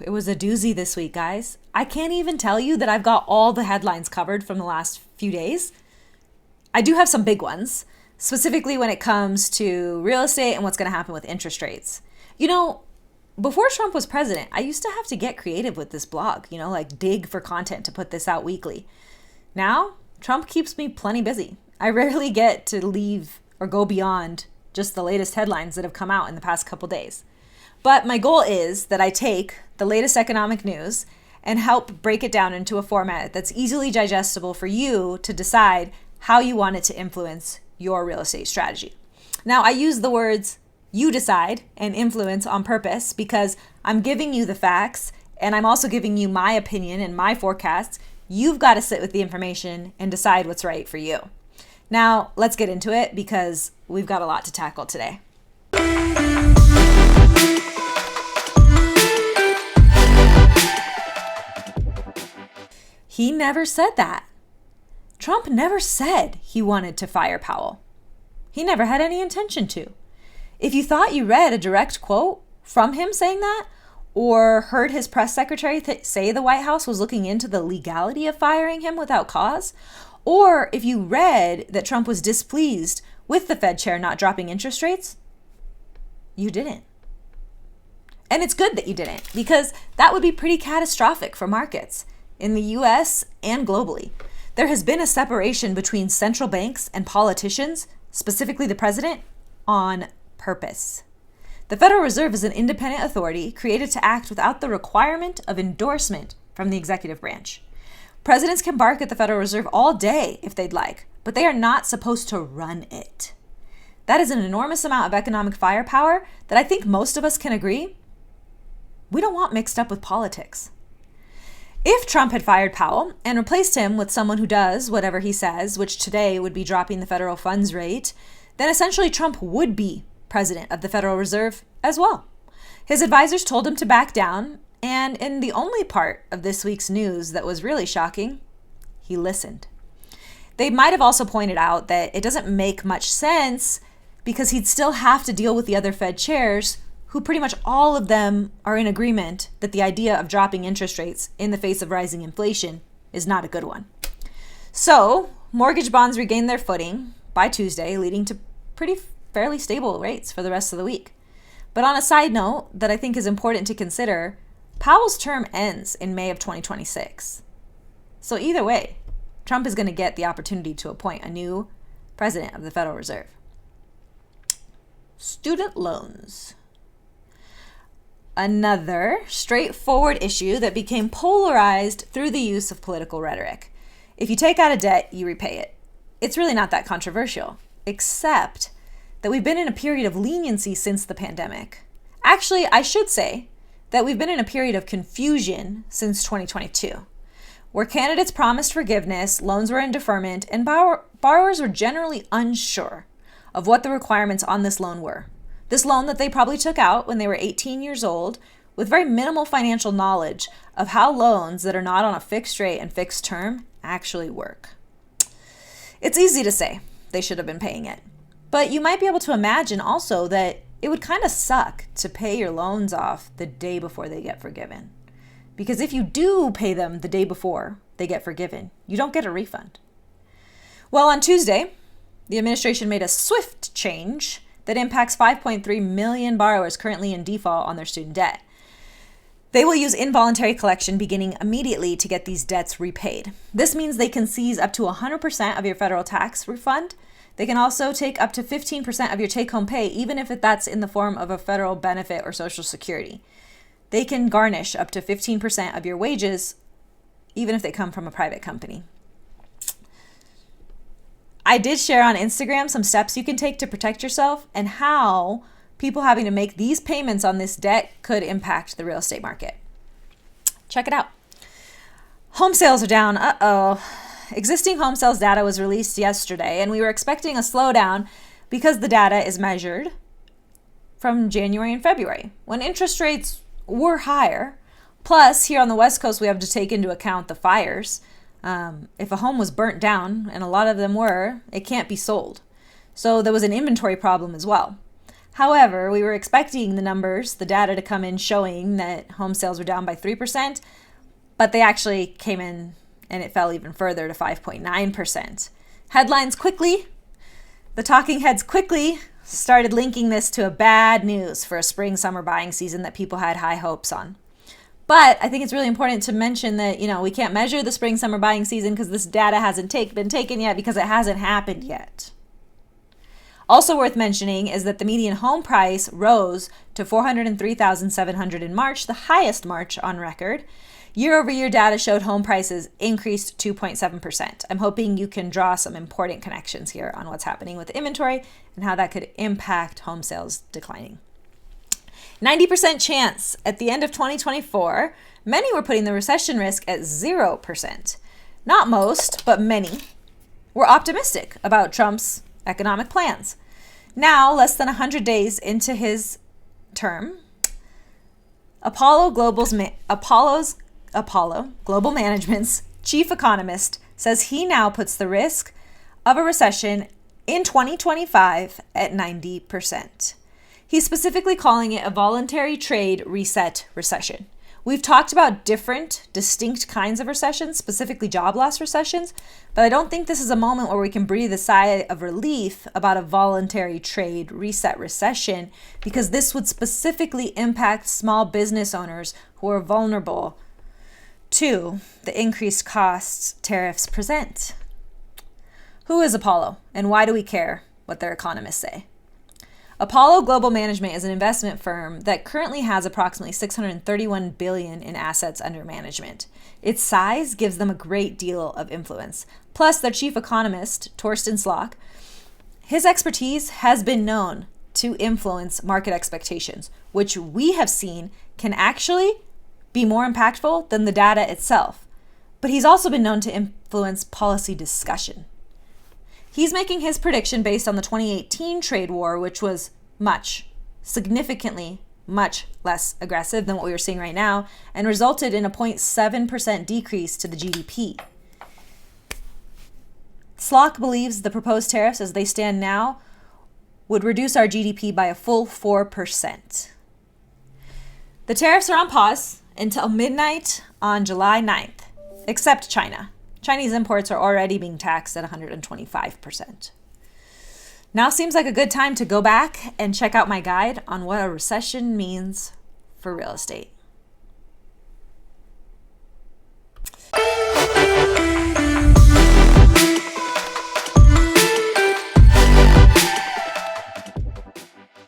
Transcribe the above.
It was a doozy this week, guys. I can't even tell you that I've got all the headlines covered from the last few days. I do have some big ones, specifically when it comes to real estate and what's going to happen with interest rates. Before Trump was president, I used to have to get creative with this blog, like dig for content to put this out weekly. Now, Trump keeps me plenty busy. I rarely get to leave or go beyond just the latest headlines that have come out in the past couple days. But my goal is that I take the latest economic news and help break it down into a format that's easily digestible for you to decide how you want it to influence your real estate strategy. Now, I use the words you decide and influence on purpose because I'm giving you the facts and I'm also giving you my opinion and my forecasts. You've got to sit with the information and decide what's right for you. Now, let's get into it because we've got a lot to tackle today. He never said that. Trump never said he wanted to fire Powell. He never had any intention to. If you thought you read a direct quote from him saying that, or heard his press secretary say the White House was looking into the legality of firing him without cause, or if you read that Trump was displeased with the Fed chair not dropping interest rates, you didn't. And it's good that you didn't, because that would be pretty catastrophic for markets in the US and globally. There has been a separation between central banks and politicians, specifically the president, on purpose. The Federal Reserve is an independent authority created to act without the requirement of endorsement from the executive branch. Presidents can bark at the Federal Reserve all day if they'd like, but they are not supposed to run it. That is an enormous amount of economic firepower that I think most of us can agree we don't want mixed up with politics. If Trump had fired Powell and replaced him with someone who does whatever he says, which today would be dropping the federal funds rate, then essentially Trump would be president of the Federal Reserve as well. His advisors told him to back down, and in the only part of this week's news that was really shocking, he listened. They might have also pointed out that it doesn't make much sense because he'd still have to deal with the other Fed chairs, who pretty much all of them are in agreement that the idea of dropping interest rates in the face of rising inflation is not a good one. So, mortgage bonds regained their footing by Tuesday, leading to fairly stable rates for the rest of the week. But on a side note that I think is important to consider, Powell's term ends in May of 2026. So either way, Trump is going to get the opportunity to appoint a new president of the Federal Reserve. Student loans. Another straightforward issue that became polarized through the use of political rhetoric. If you take out a debt, you repay it. It's really not that controversial, except that we've been in a period of leniency since the pandemic. Actually, I should say that we've been in a period of confusion since 2022, where candidates promised forgiveness, loans were in deferment, and borrowers were generally unsure of what the requirements on this loan were. This loan that they probably took out when they were 18 years old with very minimal financial knowledge of how loans that are not on a fixed rate and fixed term actually work. It's easy to say they should have been paying it, but you might be able to imagine also that it would kind of suck to pay your loans off the day before they get forgiven. Because if you do pay them the day before they get forgiven, you don't get a refund. Well, on Tuesday, the administration made a swift change that impacts 5.3 million borrowers currently in default on their student debt. They will use involuntary collection beginning immediately to get these debts repaid. This means they can seize up to 100% of your federal tax refund. They can also take up to 15% of your take-home pay, even if that's in the form of a federal benefit or Social Security. They can garnish up to 15% of your wages, even if they come from a private company. I did share on Instagram some steps you can take to protect yourself and how people having to make these payments on this debt could impact the real estate market. Check it out. Home sales are down. Existing home sales data was released yesterday, and we were expecting a slowdown because the data is measured from January and February, when interest rates were higher. Plus, here on the West Coast, we have to take into account the fires. If a home was burnt down, and a lot of them were, it can't be sold. So there was an inventory problem as well. However, we were expecting the data to come in showing that home sales were down by 3%, but they actually came in and it fell even further to 5.9%. The talking heads quickly started linking this to a bad news for a spring-summer buying season that people had high hopes on. But I think it's really important to mention that, we can't measure the spring-summer buying season because this data hasn't been taken yet because it hasn't happened yet. Also worth mentioning is that the median home price rose to $403,700 in March, the highest March on record. Year-over-year data showed home prices increased 2.7%. I'm hoping you can draw some important connections here on what's happening with inventory and how that could impact home sales declining. 90% chance at the end of 2024, many were putting the recession risk at 0%. Not most, but many were optimistic about Trump's economic plans. Now, less than 100 days into his term, Apollo Global Management's chief economist says he now puts the risk of a recession in 2025 at 90%. He's specifically calling it a voluntary trade reset recession. We've talked about different, distinct kinds of recessions, specifically job loss recessions, but I don't think this is a moment where we can breathe a sigh of relief about a voluntary trade reset recession, because this would specifically impact small business owners who are vulnerable to the increased costs tariffs present. Who is Apollo, and why do we care what their economists say? Apollo Global Management is an investment firm that currently has approximately $631 billion in assets under management. Its size gives them a great deal of influence. Plus, their chief economist, Torsten Slok, his expertise has been known to influence market expectations, which we have seen can actually be more impactful than the data itself. But he's also been known to influence policy discussion. He's making his prediction based on the 2018 trade war, which was significantly much less aggressive than what we are seeing right now, and resulted in a 0.7% decrease to the GDP. Slok believes the proposed tariffs as they stand now would reduce our GDP by a full 4%. The tariffs are on pause until midnight on July 9th, except China. Chinese imports are already being taxed at 125%. Now seems like a good time to go back and check out my guide on what a recession means for real estate.